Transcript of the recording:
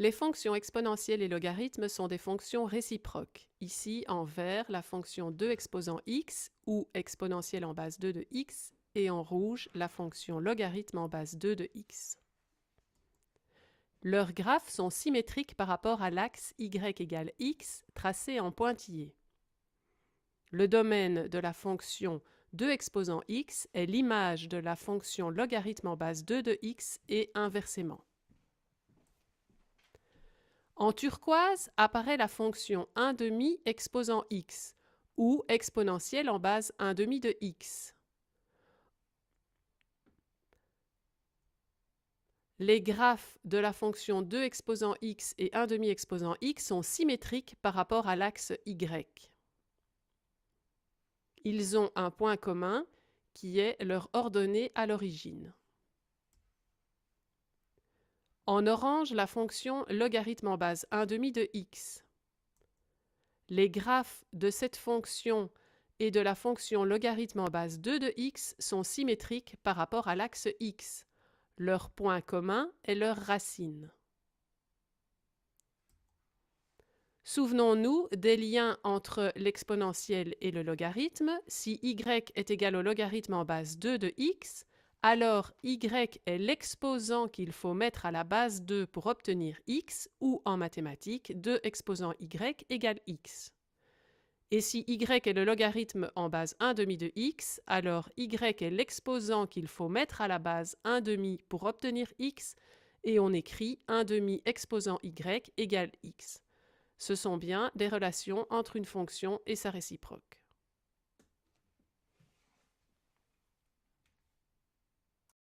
Les fonctions exponentielles et logarithmes sont des fonctions réciproques. Ici, en vert, la fonction 2 exposant x, ou exponentielle en base 2 de x, et en rouge, la fonction logarithme en base 2 de x. Leurs graphes sont symétriques par rapport à l'axe y égale x, tracé en pointillé. Le domaine de la fonction 2 exposant x est l'image de la fonction logarithme en base 2 de x et inversement. En turquoise apparaît la fonction 1/2 exposant x, ou exponentielle en base 1/2 de x. Les graphes de la fonction 2 exposant x et 1/2 exposant x sont symétriques par rapport à l'axe y. Ils ont un point commun qui est leur ordonnée à l'origine. En orange, la fonction logarithme en base 1/2 de x. Les graphes de cette fonction et de la fonction logarithme en base 2 de x sont symétriques par rapport à l'axe x. Leur point commun est leur racine. Souvenons-nous des liens entre l'exponentielle et le logarithme. Si y est égal au logarithme en base 2 de x, alors y est l'exposant qu'il faut mettre à la base 2 pour obtenir x, ou en mathématiques, 2 exposant y égale x. Et si y est le logarithme en base 1/2 de x, alors y est l'exposant qu'il faut mettre à la base 1/2 pour obtenir x, et on écrit 1/2 exposant y égale x. Ce sont bien des relations entre une fonction et sa réciproque.